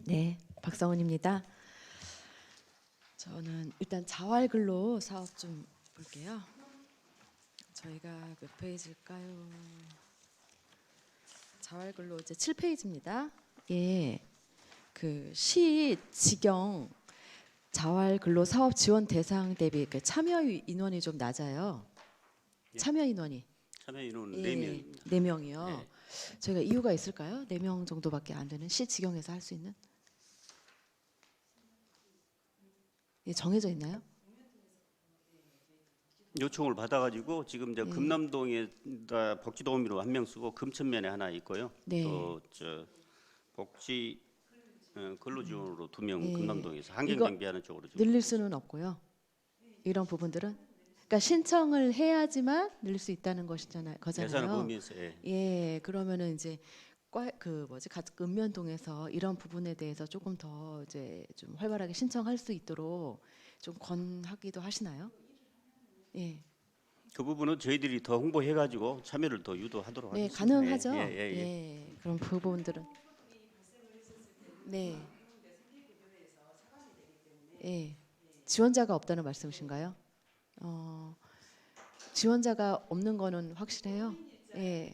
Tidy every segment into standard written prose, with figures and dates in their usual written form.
네, 박성은입니다. 저는 일단 자활근로 사업 좀 볼게요. 저희가 몇 페이지일까요? 자활근로 이제 7페이지입니다. 예, 그 시 직영 자활근로 사업 지원 대상 대비 그 참여 인원이 좀 낮아요. 예. 참여 인원이 참여 인원 예, 4명입니다. 4명이요. 네. 저희가 이유가 있을까요? 4명 정도밖에 안 되는 시 직영에서 할 수 있는? 예, 정해져 있나요? 요청을 받아가지고 지금 이제 네. 금남동에다 복지도우미로 한 명 쓰고 금천면에 하나 있고요. 네. 또 저 복지 근로지원으로 2명 네. 금남동에서 이거 환경정비하는 쪽으로 좀 늘릴 수는 없고요. 이런 부분들은 그러니까 신청을 해야지만 늘릴 수 있다는 예산을 거잖아요. 보면서 예, 그러면은 이제 그 뭐지 읍면동에서 이런 부분에 대해서 조금 더 이제 좀 활발하게 신청할 수 있도록 좀 권하기도 하시나요? 예, 그 부분은 저희들이 더 홍보해가지고 참여를 더 유도하도록 네, 하겠습니다. 가능하죠. 예. 예, 그럼 그 부분들은 네, 예, 지원자가 없다는 말씀이신가요? 지원자가 없는 거는 확실해요. 예.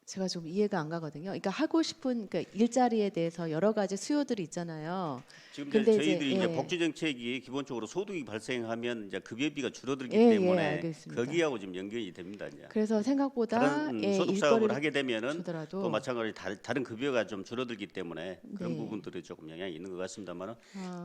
제가 좀 이해가 안 가거든요. 그러니까 하고 싶은 그러니까 일자리에 대해서 여러 가지 수요들이 있잖아요. 지금 근데 이제 저희들이 이제 예. 복지 정책이 기본적으로 소득이 발생하면 이제 급여비가 줄어들기 예, 때문에 알겠습니다. 거기하고 좀 연결이 됩니다. 이제. 그래서 생각보다 다른 예, 소득 사업을 일거리를 하게 되면은 또 주더라도 마찬가지로 다른 급여가 좀 줄어들기 때문에 그런 네. 부분들이 조금 영향이 있는 것 같습니다만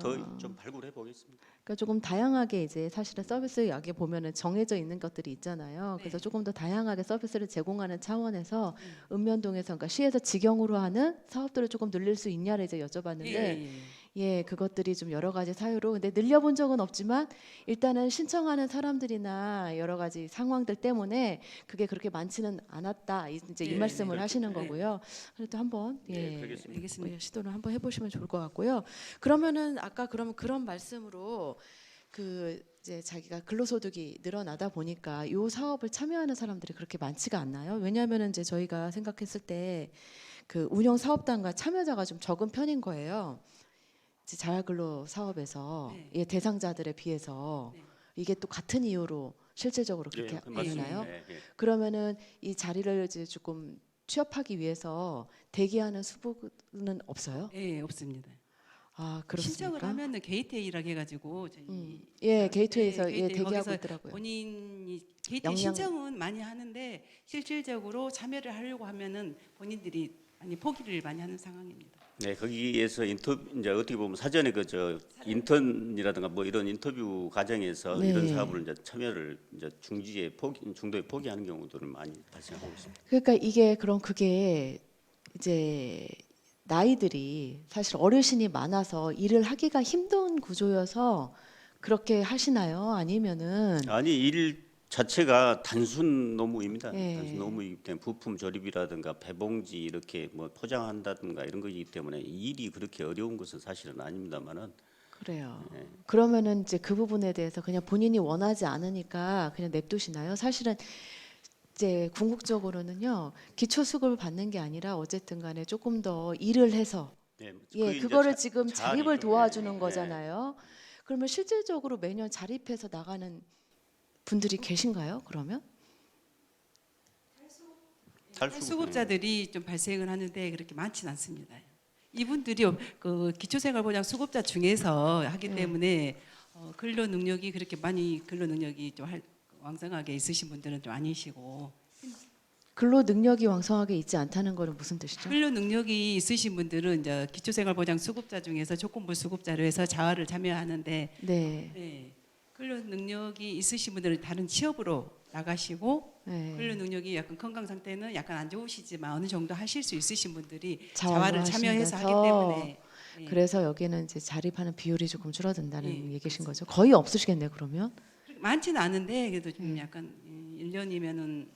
더 좀 발굴해 보겠습니다. 그러니까 조금 다양하게 이제 사실은 서비스 여기 보면은 정해져 있는 것들이 있잖아요. 그래서 네. 조금 더 다양하게 서비스를 제공하는 차원에서 읍면동에서 그러니까 시에서 직영으로 하는 사업들을 조금 늘릴 수 있냐를 이제 여쭤봤는데 예. 예, 그것들이 좀 여러 가지 사유로 근데 늘려본 적은 없지만 일단은 신청하는 사람들이나 여러 가지 상황들 때문에 그게 그렇게 많지는 않았다. 이제 이 네, 말씀을 네, 하시는 그렇죠. 거고요. 그래도 한번 네, 예, 그러겠습니다. 알겠습니다. 시도를 한번 해보시면 좋을 것 같고요. 그러면은 아까 그러면 그런 말씀으로 그 이제 자기가 근로소득이 늘어나다 보니까 요 사업을 참여하는 사람들이 그렇게 많지가 않나요? 왜냐하면은 이제 저희가 생각했을 때 그 운영 사업단과 참여자가 좀 적은 편인 거예요. 이제 자활근로 사업에서 네. 예, 대상자들에 비해서 네. 이게 또 같은 이유로 실질적으로 그렇게 예, 맞습니다. 되나요? 예, 예. 그러면은 이 자리를 이제 조금 취업하기 위해서 대기하는 수부는 없어요? 예, 없습니다. 아, 신청을 그렇습니까? 하면은 게이트웨이라고 해가지고 저희 예, 게이트웨이에서 예, 게이트웨이 대기하고 거기서 있더라고요. 본인이 게이트웨이 역량- 신청은 많이 하는데 실질적으로 참여를 하려고 하면은 본인들이 많이 포기를 많이 하는 상황입니다. 네, 거기에서 이제 어떻게 보면 사전에 인턴이라든가 뭐 이런 인터뷰 과정에서 네. 이런 사업을 이제 참여를 이제 중도에 포기하는 경우들을 많이 발생하고 있습니다. 그러니까 이게 그럼 그게 이제 나이들이 사실 어르신이 많아서 일을 하기가 힘든 구조여서 그렇게 하시나요? 아니면은 아니 일 자체가 단순 노무입니다. 예. 단순 노무이기 때문에 부품 조립이라든가 배봉지 이렇게 뭐 포장한다든가 이런 거이기 때문에 일이 그렇게 어려운 것은 사실은 아닙니다만은 그래요. 예. 그러면은 이제 그 부분에 대해서 그냥 본인이 원하지 않으니까 그냥 냅두시나요? 사실은 이제 궁극적으로는요 기초수급을 받는 게 아니라 어쨌든 간에 조금 더 일을 해서 예, 예 그게 이제 그거를 지금 자립을 자아리죠. 도와주는 예. 거잖아요. 그러면 실질적으로 매년 자립해서 나가는 분들이 계신가요? 그러면? 탈수급자들이 좀 발생을 하는데 그렇게 많지는 않습니다. 이분들이 그 기초생활보장 수급자 중에서 하기 네. 때문에 근로 능력이 그렇게 많이 근로 능력이 좀 왕성하게 있으신 분들은 좀 아니시고 근로 능력이 왕성하게 있지 않다는 거는 무슨 뜻이죠? 근로 능력이 있으신 분들은 이제 기초생활보장 수급자 중에서 조건부 수급자로 해서 자활을 참여하는데 네. 네, 근로 능력이 있으신 분들은 다른 취업으로 나가시고 네. 근로 능력이 약간 건강 상태는 약간 안 좋으시지만 어느 정도 하실 수 있으신 분들이 자활로 자활을 참여해서 하기 하신다서 때문에 예. 그래서 여기는 이제 자립하는 비율이 조금 줄어든다는 예, 얘기신 거죠. 거의 없으시겠네요, 그러면. 많지는 않은데 그래도 좀 약간 1년이면은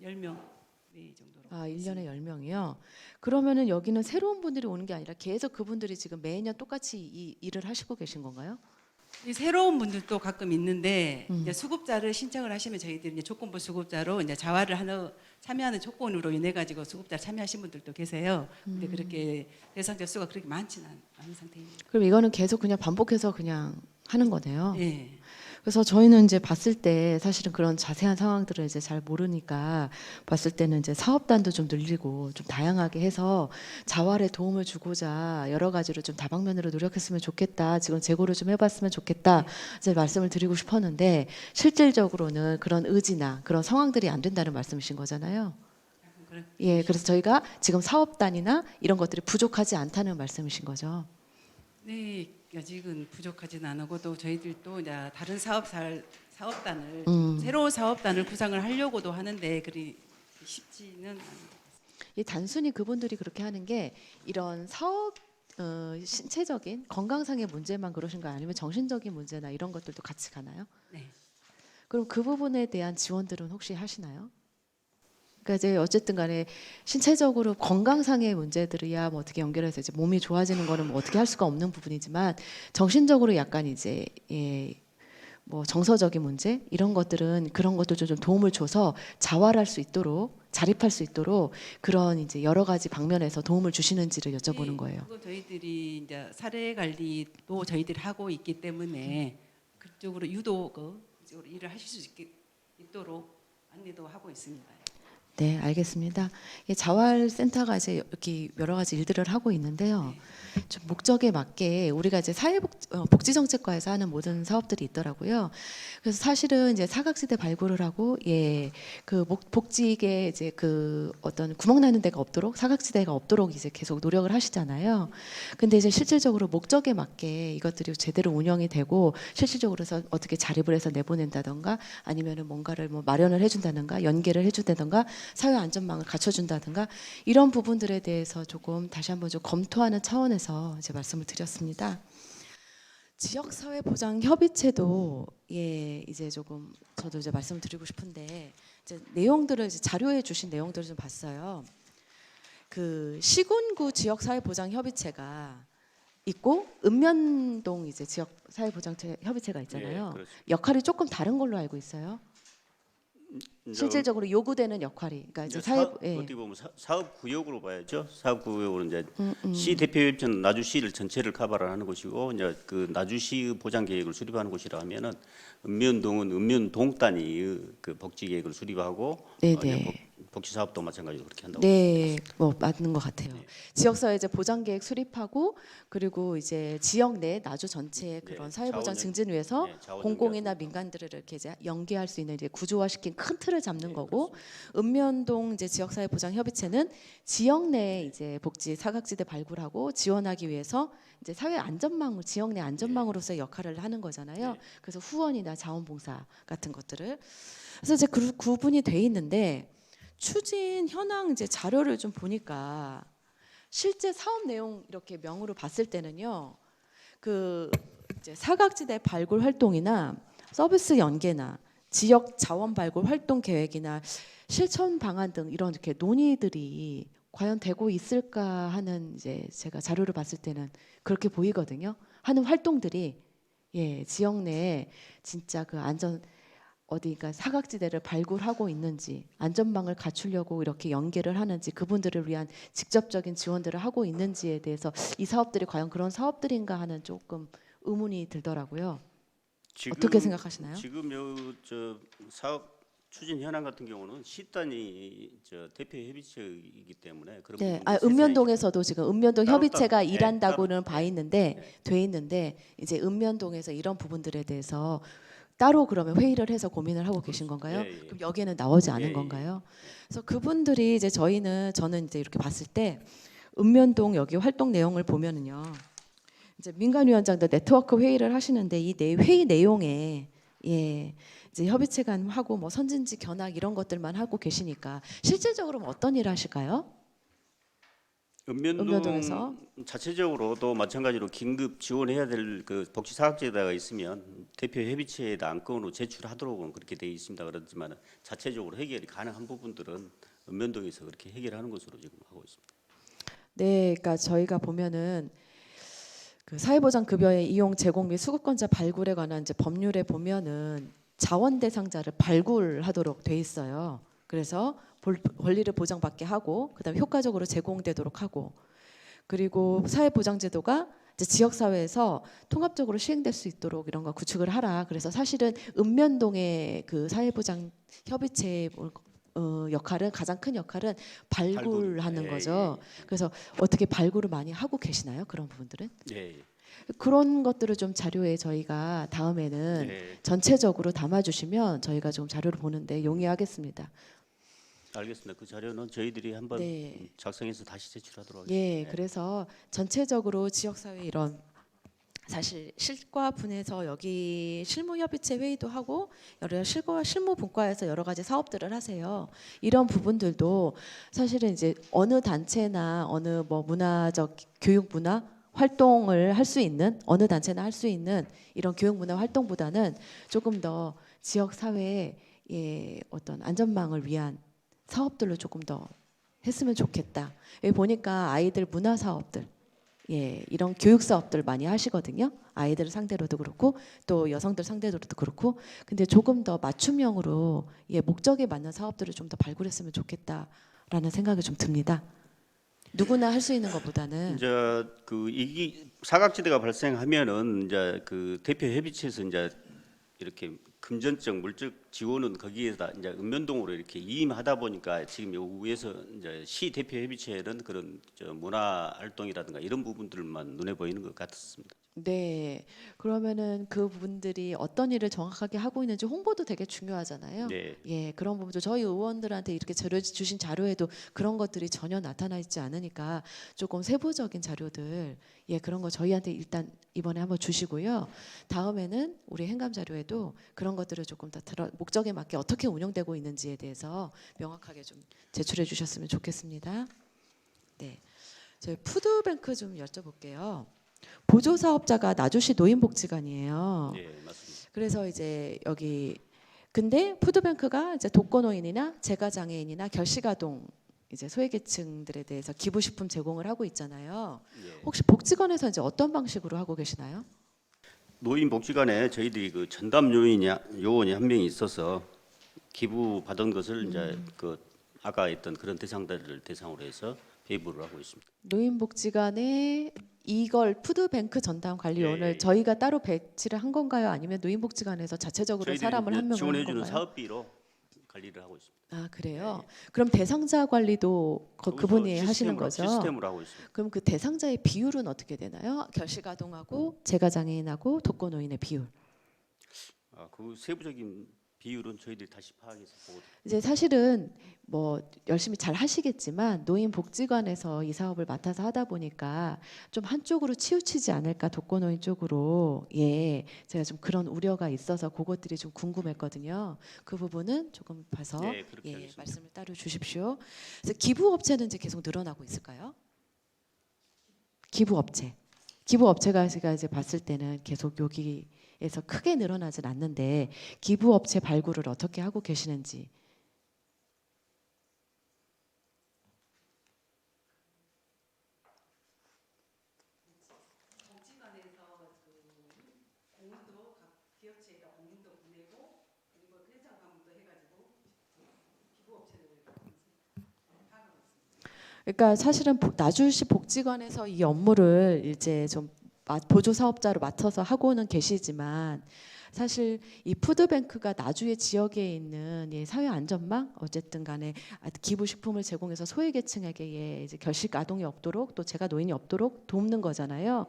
10명 네, 정도로. 아, 1년에 10명이요. 그러면은 여기는 새로운 분들이 오는 게 아니라 계속 그분들이 지금 매년 똑같이 이 일을 하시고 계신 건가요? 이 새로운 분들도 가끔 있는데 이제 수급자를 신청을 하시면 저희들이 이제 조건부 수급자로 이제 자활을 하는 참여하는 조건으로 인해 가지고 수급자 참여하신 분들도 계세요. 근데 그렇게 대상자 수가 그렇게 많지는 않은 상태입니다. 그럼 이거는 계속 그냥 반복해서 그냥 하는 거네요. 예. 그래서 저희는 이제 봤을 때 사실은 그런 자세한 상황들을 이제 잘 모르니까 봤을 때는 이제 사업단도 좀 늘리고 좀 다양하게 해서 자활에 도움을 주고자 여러 가지로 좀 다방면으로 노력했으면 좋겠다. 지금 재고를 좀 해봤으면 좋겠다. 이제 말씀을 드리고 싶었는데 실질적으로는 그런 의지나 그런 상황들이 안 된다는 말씀이신 거잖아요. 그런- 예, 그래서 저희가 지금 사업단이나 이런 것들이 부족하지 않다는 말씀이신 거죠. 네, 아직은 부족하지는 않고 또 저희들도 이제 다른 사업단을 새로운 사업단을 구상을 하려고도 하는데 그리 쉽지는 않아요. 이 단순히 그분들이 그렇게 하는 게 이런 사업 신체적인 건강상의 문제만 그러신 거 아니면 정신적인 문제나 이런 것들도 같이 가나요? 네. 그럼 그 부분에 대한 지원들은 혹시 하시나요? 그러니까 이제 어쨌든 간에 신체적으로 건강상의 문제들이야 뭐 어떻게 연결해서 이제 몸이 좋아지는 거는 뭐 어떻게 할 수가 없는 부분이지만 정신적으로 약간 이제 뭐 정서적인 문제 이런 것들은 그런 것도 좀 도움을 줘서 자활할 수 있도록 자립할 수 있도록 그런 이제 여러 가지 방면에서 도움을 주시는지를 여쭤보는 거예요. 그거 저희들이 이제 사례 관리도 저희들이 하고 있기 때문에 그쪽으로 그쪽으로 일을 하실 수 있도록 안내도 하고 있습니다. 네, 알겠습니다. 이 자활센터가 이제 이렇게 여러 가지 일들을 하고 있는데요. 좀 목적에 맞게 우리가 이제 복지정책과에서 하는 모든 사업들이 있더라고요. 그래서 사실은 이제 사각지대 발굴을 하고 그 복지계 이제 그 어떤 구멍 나는 데가 없도록 사각지대가 없도록 이제 계속 노력을 하시잖아요. 근데 이제 실질적으로 목적에 맞게 이것들이 제대로 운영이 되고 실질적으로 해서 어떻게 자립을 해서 내보낸다던가 아니면은 뭔가를 뭐 마련을 해준다든가 연계를 해준다든가 사회 안전망을 갖춰준다든가 이런 부분들에 대해서 조금 다시 한번 좀 검토하는 차원에서 이제 말씀을 드렸습니다. 지역사회보장협의체도 이제 조금 저도 이제 말씀을 드리고 싶은데 이제 내용들을 이제 자료에 주신 내용들을 좀 봤어요. 그 시군구 지역사회보장협의체가 있고 읍면동 이제 지역사회보장협의체가 있잖아요. 예, 그렇습니다. 역할이 조금 다른 걸로 알고 있어요. 실질적으로 요구되는 역할이 그러니까 이제 어떻게 보면 사업 구역으로 봐야죠. 사업 구역으로 이제 시 대표협회는 나주시를 전체를 커버를 하는 곳이고 이제 그 나주시의 보장 계획을 수립하는 곳이라 하면은 읍면동은 읍면동단이 그 복지 계획을 수립하고 네네. 복지 사업도 마찬가지로 그렇게 한다고. 네, 뭐 맞는 것 같아요. 네. 지역사회 이제 보장 계획 수립하고 그리고 이제 지역 내 나주 전체의 그런 네, 사회보장 자원 증진 위해서 네, 자원 공공이나 연계하고 민간들을 이렇게 이제 연계할 수 있는 이제 구조화시킨 큰 틀을 잡는 네, 거고 읍면동 이제 지역사회 보장 협의체는 지역 내 이제 복지 사각지대 발굴하고 지원하기 위해서 이제 사회 안전망 지역 내 안전망으로서의 역할을 하는 거잖아요. 네. 그래서 후원이나 자원봉사 같은 것들을 그래서 이제 구분이 돼 있는데. 추진 현황 이제 자료를 좀 보니까 실제 사업 내용 이렇게 명으로 봤을 때는요. 그 이제 사각지대 발굴 활동이나 서비스 연계나 지역 자원 발굴 활동 계획이나 실천 방안 등 이런 이렇게 논의들이 과연 되고 있을까 하는 이제 제가 자료를 봤을 때는 그렇게 보이거든요. 하는 활동들이 지역 내에 진짜 그 안전 어디가 사각지대를 발굴하고 있는지 안전망을 갖추려고 이렇게 연계를 하는지 그분들을 위한 직접적인 지원들을 하고 있는지에 대해서 이 사업들이 과연 그런 사업들인가 하는 조금 의문이 들더라고요. 어떻게 생각하시나요? 지금 저 사업 추진 현황 같은 경우는 시단이 저 대표 협의체이기 때문에 그런 네, 부분들 읍면동에서도 지금 읍면동 따로 협의체가 따로, 일한다고는 따로, 봐 있는데 돼 있는데 이제 읍면동에서 이런 부분들에 대해서 따로 그러면 회의를 해서 고민을 하고 계신 건가요? 예, 예. 그럼 여기에는 나오지 않은 예, 건가요? 그래서 그분들이 이제 저는 이제 이렇게 봤을 때 읍면동 여기 활동 내용을 보면은요. 이제 민간위원장들 네트워크 회의를 하시는데 이 회의 내용에 이제 협의체 간하고 뭐 선진지 견학 이런 것들만 하고 계시니까 실질적으로 어떤 일을 하실까요? 읍면동에서 읍면동 자체적으로도 마찬가지로 긴급 지원해야 될 그 복지 사각지대가 있으면 대표 협의체에다 안건으로 제출하도록은 그렇게 되어 있습니다. 그렇지만 자체적으로 해결이 가능한 부분들은 읍면동에서 그렇게 해결하는 것으로 지금 하고 있습니다. 네, 그러니까 저희가 보면은 그 사회보장급여의 이용 제공 및 수급권자 발굴에 관한 이제 법률에 보면은 자원 대상자를 발굴하도록 돼 있어요. 그래서 권리를 보장받게 하고 그다음에 효과적으로 제공되도록 하고 그리고 사회보장제도가 이제 지역사회에서 통합적으로 시행될 수 있도록 이런 거 구축을 하라. 그래서 사실은 읍면동의 그 사회보장 협의체 역할은 가장 큰 역할은 발굴하는 예, 거죠. 그래서 어떻게 발굴을 많이 하고 계시나요? 그런 부분들은? 예, 예. 그런 것들을 좀 자료에 저희가 다음에는 예. 전체적으로 담아주시면 저희가 좀 자료를 보는데 용이하겠습니다. 알겠습니다. 그 자료는 저희들이 한번 네. 작성해서 다시 제출하도록 예, 하겠습니다. 그래서 전체적으로 지역사회 이런 사실 실과 분에서 여기 실무협의체 회의도 하고 여러 실무 분과에서 여러 가지 사업들을 하세요. 이런 부분들도 사실은 이제 어느 단체나 어느 뭐 문화적 교육 문화 활동을 할 수 있는 어느 단체나 할 수 있는 이런 교육 문화 활동보다는 조금 더 지역 사회의 어떤 안전망을 위한 사업들로 조금 더 했으면 좋겠다. 여기 보니까 아이들 문화 사업들, 이런 교육 사업들 많이 하시거든요. 아이들 상대로도 그렇고 또 여성들 상대로도 그렇고. 근데 조금 더 맞춤형으로 목적에 맞는 사업들을 좀 더 발굴했으면 좋겠다라는 생각이 좀 듭니다. 누구나 할 수 있는 것보다는 이제 그 이기 사각지대가 발생하면은 이제 그 대표 협의체에서 이제 이렇게 금전적 물적 지원은 거기에다 이제 읍면동으로 이렇게 이임하다 보니까 지금 요 위에서 이제 시 대표 협의체는 그런 저 문화 활동이라든가 이런 부분들만 눈에 보이는 것 같았습니다. 네. 그러면은 그 부분들이 어떤 일을 정확하게 하고 있는지 홍보도 되게 중요하잖아요. 네. 예, 그런 부분도 저희 의원들한테 이렇게 주신 자료에도 그런 것들이 전혀 나타나 있지 않으니까 조금 세부적인 자료들 그런 거 저희한테 일단 이번에 한번 주시고요. 다음에는 우리 행감 자료에도 그런 것들을 조금 더 목적에 맞게 어떻게 운영되고 있는지에 대해서 명확하게 좀 제출해 주셨으면 좋겠습니다. 네. 저희 푸드뱅크 좀 여쭤볼게요. 보조 사업자가 나주시 노인복지관이에요. 네, 맞습니다. 그래서 이제 여기 근데 푸드뱅크가 이제 독거노인이나 재가장애인이나 결식아동 이제 소외계층들에 대해서 기부식품 제공을 하고 있잖아요. 예. 혹시 복지관에서 이제 어떤 방식으로 하고 계시나요? 노인복지관에 저희들이 그 전담 요원이 한 명이 있어서 기부 받은 것을 이제 그 아까 했던 그런 대상자들을 대상으로 해서 배부를 하고 있습니다. 노인복지관에 이걸 푸드뱅크 전담 관리원을 예, 예. 저희가 따로 배치를 한 건가요? 아니면 노인복지관에서 자체적으로 저희들이 사람을 이제 한 명을 한 지원해주는 건가요? 사업비로 관리를 하고 있습니다. 아, 그래요? 그럼 대상자 관리도 그분이 하시는 거죠? 시스템으로 하고 있습니다. 그럼 그 대상자의 비율은 어떻게 되나요? 결식아동하고 재가장애인하고 독거노인의 비율. 그 세부적인 비율은 저희들이 다시 파악해서 보고. 이제 사실은 뭐 열심히 잘 하시겠지만 노인복지관에서 이 사업을 맡아서 하다 보니까 좀 한쪽으로 치우치지 않을까 독거노인 쪽으로 제가 좀 그런 우려가 있어서 그것들이 좀 궁금했거든요. 그 부분은 조금 봐서 네, 그렇게 하겠습니다. 말씀을 따로 주십시오. 그래서 기부업체는 이제 계속 늘어나고 있을까요? 기부업체가 제가 이제 봤을 때는 계속 여기에서 크게 늘어나진 않는데 기부업체 발굴을 어떻게 하고 계시는지. 그러니까 사실은 나주시 복지관에서 이 업무를 이제 좀 보조 사업자로 맡아서 하고는 계시지만 사실 이 푸드뱅크가 나주의 지역에 있는 사회 안전망 어쨌든 간에 기부 식품을 제공해서 소외계층에게 이제 결식 아동이 없도록 또 제가 노인이 없도록 돕는 거잖아요.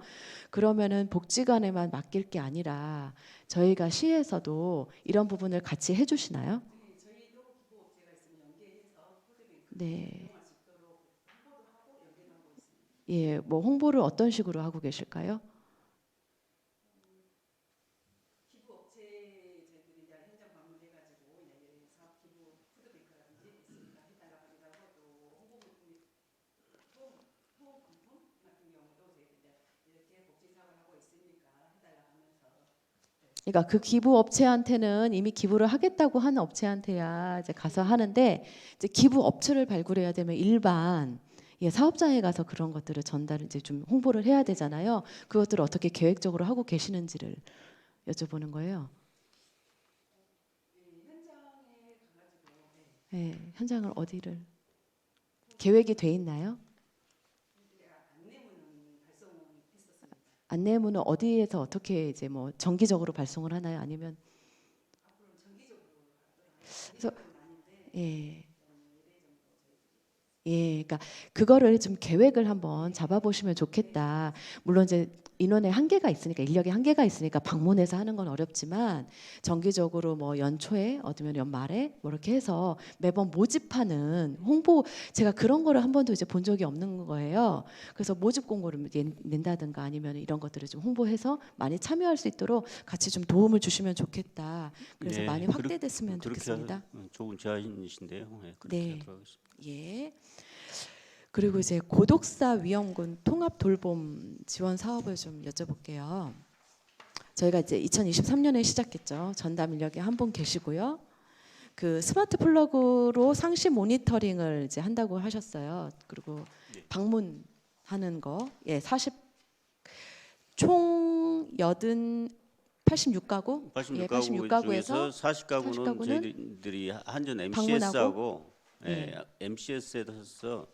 그러면은 복지관에만 맡길 게 아니라 저희가 시에서도 이런 부분을 같이 해주시나요? 네. 뭐 홍보를 어떤 식으로 하고 계실까요? 그러니까 그 기부 업체한테는 이미 기부를 하겠다고 하는 업체한테야 이제 가서 하는데 이제 기부 업체를 발굴해야 되면 일반 예, 사업장에 가서 그런 것들을 전달을 이제 좀 홍보를 해야 되잖아요. 그것들을 어떻게 계획적으로 하고 계시는지를 여쭤보는 거예요. 예, 현장을 어디를 계획이 돼 있나요? 안내문은 어디에서 어떻게 이제 뭐 정기적으로 발송을 하나요? 아니면 그래서 예. 예, 그러니까 그거를 좀 계획을 한번 잡아보시면 좋겠다. 물론 이제 인원의 한계가 있으니까 인력의 한계가 있으니까 방문해서 하는 건 어렵지만 정기적으로 뭐 연초에 어쩌면 연말에 뭐 이렇게 해서 매번 모집하는 홍보 제가 그런 거를 한 번도 이제 본 적이 없는 거예요. 그래서 모집 공고를 낸다든가 아니면 이런 것들을 좀 홍보해서 많이 참여할 수 있도록 같이 좀 도움을 주시면 좋겠다. 그래서 예, 많이 확대됐으면 그렇게 좋겠습니다. 좋은 제안이신데요. 예, 그렇게 네. 하도록 하겠습니다. 예. 그리고 이제 고독사 위험군 통합 돌봄 지원 사업을 좀 여쭤볼게요. 저희가 이제 2023년에 시작했죠. 전담 인력이 한 분 계시고요. 그 스마트 플러그로 상시 모니터링을 이제 한다고 하셨어요. 그리고 네. 방문하는 거, 예, 총 86가구, 예, 86가구 86가구에서 중에서 40가구는 40가구는 저희들이 한전 방문하고, MCS하고 예. MCS에서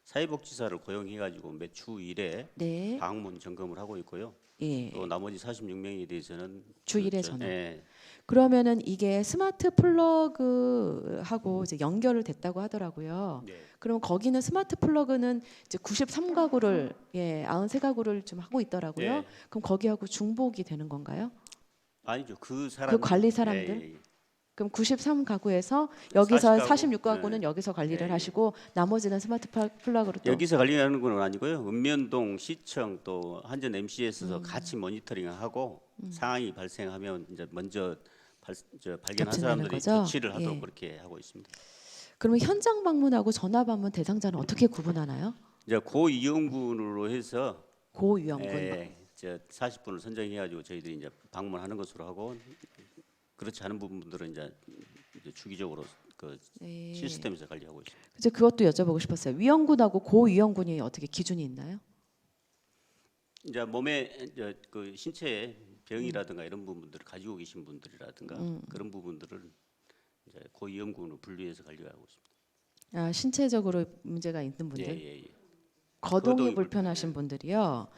사회복지사를 고용해가지고 매주 1회 네, 방문 점검을 하고 있고요. 예, 또 나머지 46명에 대해서는 주 1회 전화. 예, 그러면은 이게 스마트 플러그하고 이제 연결을 됐다고 하더라고요. 네. 그럼 거기는 스마트 플러그는 이제 93가구를 예, 93가구를 좀 하고 있더라고요. 예. 그럼 거기하고 중복이 되는 건가요? 아니죠. 그 사람 관리 사람들? 예, 예. 그럼 93가구에서 여기서 40가구? 46가구는 네. 여기서 관리를 예, 예. 하시고 나머지는 스마트 플러그로 또 여기서 관리하는 건 아니고요. 읍면동 시청 또 한전 MCS에서 같이 모니터링하고 상황이 발생하면 이제 먼저 발견한 접근하는 사람들이 거죠? 조치를 하도록 예. 그렇게 하고 있습니다. 그러면 현장 방문하고 전화 방문 대상자는 어떻게 구분하나요? 이제 고위험군으로 해서 고위험군. 저 40분을 선정해가지고 저희들이 이제 방문하는 것으로 하고 그렇지 않은 부분들은 이제 주기적으로 그 네. 시스템에서 관리하고 있습니다. 이제 그것도 여쭤보고 싶었어요. 위험군하고 고위험군이 어떻게 기준이 있나요? 이제 몸에 이제 그 신체에 병이라든가 이런 부분들을 가지고 계신 분들이라든가 그런 부분들을 이제 고위험군으로 분류해서 관리하고 있습니다. 아, 신체적으로 문제가 있는 분들, 예. 거동이 거동이 불편하신 분들이요.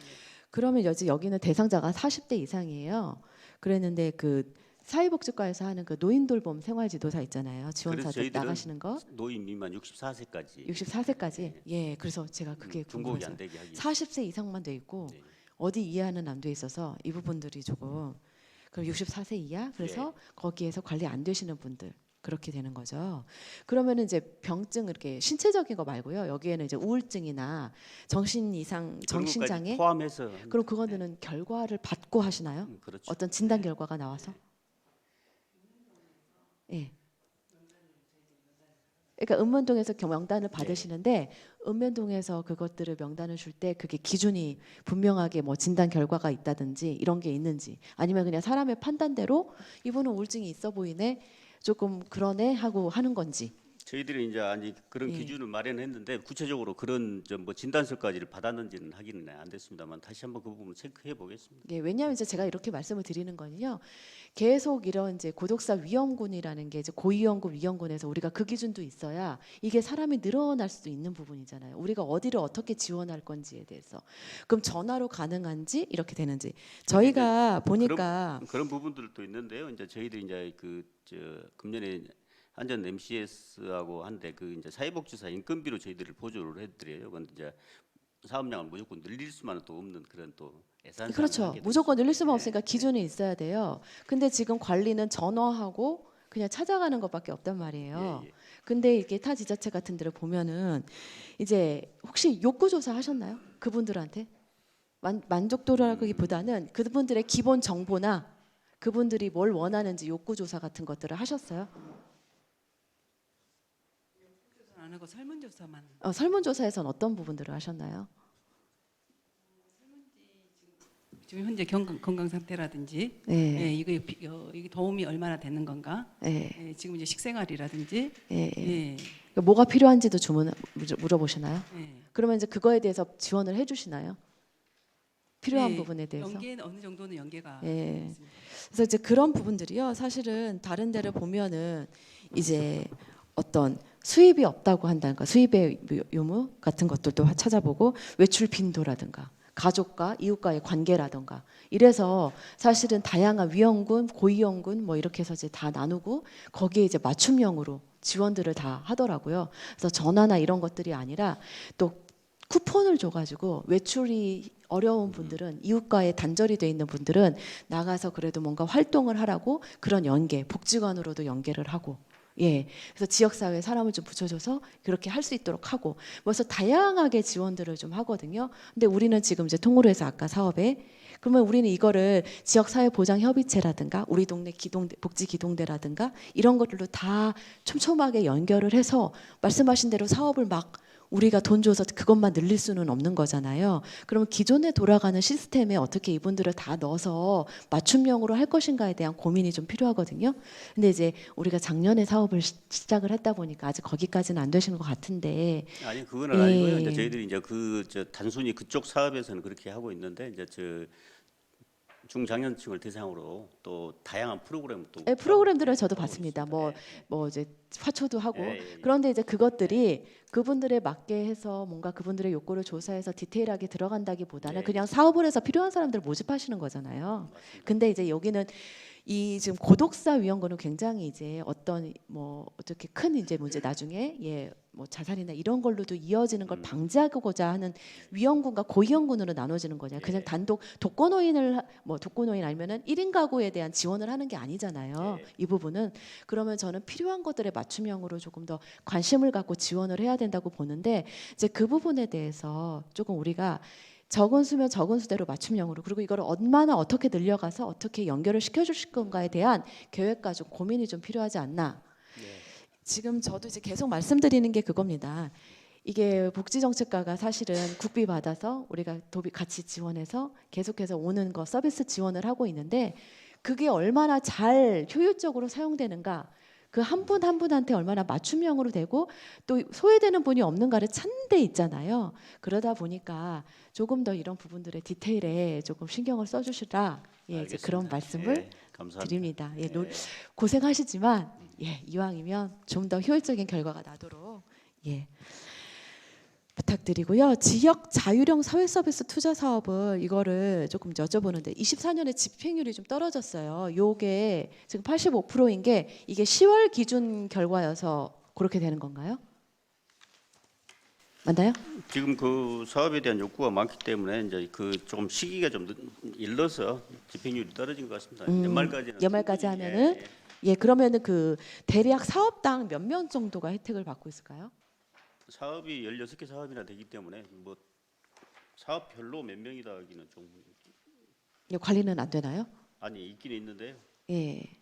그러면 여기는 대상자가 40대 이상이에요. 그랬는데 그 사회복지과에서 하는 그 노인돌봄 생활지도사 있잖아요. 그래서 지원사들 저희들은 나가시는 거 노인 미만 64세까지 64세까지. 예, 그래서 제가 그게 중복이 궁금해서 안 되게 하기. 40세 이상만 돼 있고 네. 어디 이하는 안 돼 있어서 이 부분들이 조금 그럼 64세 이하 그래서 거기에서 관리 안 되시는 분들 그렇게 되는 거죠. 그러면은 이제 병증 이렇게 신체적인 거 말고요. 여기에는 이제 우울증이나 정신 이상, 정신 그런 장애 것까지 포함해서 그럼 그거는 결과를 받고 하시나요? 그렇죠. 어떤 진단 결과가 나와서? 예. 그러니까 읍면동에서 명단을 받으시는데 읍면동에서 그것들을 명단을 줄 때 그게 기준이 분명하게 뭐 진단 결과가 있다든지 이런 게 있는지 아니면 그냥 사람의 판단대로 이분은 우울증이 있어 보이네 조금 그러네 하고 하는 건지. 저희들이 이제 아니 그런 예. 기준을 마련했는데 구체적으로 그런 뭐 진단서까지를 받았는지는 확인은 안 됐습니다만 다시 한번 그 부분 체크해 보겠습니다. 예, 왜냐하면 이제 제가 이렇게 말씀을 드리는 거는요. 계속 이런 이제 고독사 위험군이라는 게 이제 고위험군, 위험군에서 우리가 그 기준도 있어야 이게 사람이 늘어날 수도 있는 부분이잖아요. 우리가 어디를 어떻게 지원할 건지에 대해서. 그럼 전화로 가능한지 이렇게 되는지. 저희가 보니까 그런 부분들도 있는데요. 이제 저희들이 이제 금년에 한전 MCS하고 한데 그 이제 사회복지사 인건비로 저희들을 보조를 해드려요. 그런데 이제 사업량을 무조건 늘릴 수만은 또 없는 그런 또 예산. 그렇죠. 무조건 늘릴 수만 없으니까 기준이 있어야 돼요. 근데 지금 관리는 전화하고 그냥 찾아가는 것밖에 없단 말이에요. 예. 근데 이게 타 지자체 같은 데를 보면은 이제 혹시 욕구 조사 하셨나요? 그분들한테 만족도라기보다는 그분들의 기본 정보나 그분들이 뭘 원하는지 욕구 조사 같은 것들을 하셨어요? 안 하고 설문조사만. 설문조사에서는 어떤 부분들을 하셨나요? 지금 현재 건강 상태라든지 예. 예, 이게 도움이 얼마나 되는 건가? 예. 예, 지금 이제 식생활이라든지 예. 예, 그러니까 뭐가 필요한지도 물어보시나요? 예. 그러면 이제 그거에 대해서 지원을 해주시나요? 필요한 예, 부분에 대해서. 연계는 어느 정도는 연계가 예. 있습니다. 그래서 이제 그런 부분들이요. 사실은 다른 데를 보면은 이제 어떤 수입이 없다고 한다든가 수입의 유무 같은 것들도 찾아보고 외출 빈도라든가 가족과 이웃과의 관계라든가 이래서 사실은 다양한 위험군, 고위험군 뭐 이렇게 해서 이제 다 나누고 거기에 이제 맞춤형으로 지원들을 다 하더라고요. 그래서 전화나 이런 것들이 아니라 또 쿠폰을 줘가지고 외출이 어려운 분들은 이웃과의 단절이 돼 있는 분들은 나가서 그래도 뭔가 활동을 하라고 그런 연계 복지관으로도 연계를 하고 예 그래서 지역사회 사람을 좀 붙여줘서 그렇게 할 수 있도록 하고 그래서 다양하게 지원들을 좀 하거든요. 근데 우리는 지금 이제 통으로 해서 아까 사업에 그러면 우리는 이거를 지역사회보장협의체라든가 우리 동네 복지기동대라든가 이런 것들로 다 촘촘하게 연결을 해서 말씀하신 대로 사업을 막 우리가 돈 줘서 그것만 늘릴 수는 없는 거잖아요. 그러면 기존에 돌아가는 시스템에 어떻게 이분들을 다 넣어서 맞춤형으로 할 것인가에 대한 고민이 좀 필요하거든요. 근데 이제 우리가 작년에 사업을 시작을 했다 보니까 아직 거기까지는 안 되시는 것 같은데. 아니 그건 아니고요. 예. 이제 저희들이 이제 단순히 그쪽 사업에서는 그렇게 하고 있는데 이제 중장년층을 대상으로 또 다양한 프로그램을 또 예, 프로그램들을 저도 하고 봤습니다. 있습니다. 뭐 이제 화초도 하고 예. 그런데 이제 그것들이 그분들에 맞게 해서 뭔가 그분들의 욕구를 조사해서 디테일하게 들어간다기보다는 예. 그냥 사업을 해서 필요한 사람들 모집하시는 거잖아요. 맞습니다. 근데 이제 여기는 이 지금 고독사 위험군은 굉장히 이제 어떤 뭐 어떻게 큰 이제 문제 나중에 뭐 자살이나 이런 걸로도 이어지는 걸 방지하고자 하는 위험군과 고위험군으로 나눠지는 거냐. 그냥 예. 단독 독거노인 아니면은 1인 가구에 대한 지원을 하는 게 아니잖아요. 예. 이 부분은 그러면 저는 필요한 것들에 맞춤형으로 조금 더 관심을 갖고 지원을 해야 된다고 보는데 이제 그 부분에 대해서 조금 우리가 적은 수면 적은 수대로 맞춤형으로 그리고 이걸 얼마나 어떻게 늘려가서 어떻게 연결을 시켜주실 건가에 대한 계획과 좀 고민이 좀 필요하지 않나. 네. 지금 저도 이제 계속 말씀드리는 게 그겁니다. 이게 복지정책과가 사실은 국비 받아서 우리가 같이 지원해서 계속해서 오는 거 서비스 지원을 하고 있는데 그게 얼마나 잘 효율적으로 사용되는가 그 한 분 한 분한테 얼마나 맞춤형으로 되고 또 소외되는 분이 없는가를 찾는 데 있잖아요. 그러다 보니까 조금 더 이런 부분들의 디테일에 조금 신경을 써주시라 이제 그런 알겠습니다. 말씀을 예, 감사합니다. 드립니다. 예. 고생하시지만 이왕이면 좀 더 효율적인 결과가 나도록 부탁드리고요. 지역 자율형 사회 서비스 투자 사업을 이거를 조금 여쭤보는데 24년에 집행률이 좀 떨어졌어요. 요게 지금 85%인 게 이게 10월 기준 결과여서 그렇게 되는 건가요? 맞나요? 지금 그 사업에 대한 욕구가 많기 때문에 이제 조금 시기가 좀 일러서 집행률이 떨어진 것 같습니다. 연말까지 하면은 그러면은 그 대략 사업당 몇 명 정도가 혜택을 받고 있을까요? 사업이 16개 사업이나 되기 때문에 뭐 사업별로 몇 명이다 하기는 좀 관리는 안 되나요? 아니 있긴 있는데요.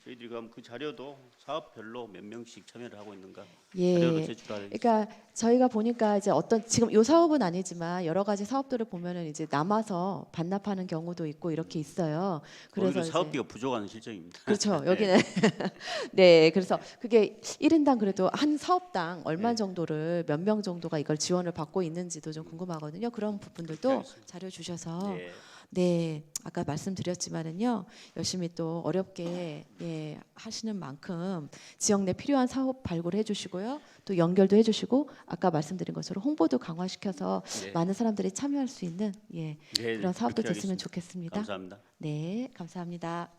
저희들이 그럼 그 자료도 사업별로 몇 명씩 참여를 하고 있는가 자료로 제출하겠습니다. 그러니까 저희가 보니까 이제 지금 요 사업은 아니지만 여러 가지 사업들을 보면은 이제 남아서 반납하는 경우도 있고 이렇게 있어요. 그래서 오히려 이제 사업비가 부족한 실정입니다. 그렇죠. 여기는 네, 그래서 그게 1인당 그래도 한 사업당 얼마 정도를 몇 명 정도가 이걸 지원을 받고 있는지도 좀 궁금하거든요. 그런 부분들도 알겠습니다. 자료 주셔서 예. 아까 말씀드렸지만은요 열심히 또 어렵게 하시는 만큼 지역 내 필요한 사업 발굴해 주시고요 또 연결도 해주시고 아까 말씀드린 것처럼 홍보도 강화시켜서 많은 사람들이 참여할 수 있는 그런 사업도 그렇게 됐으면 하겠습니다. 좋겠습니다. 감사합니다. 네, 감사합니다.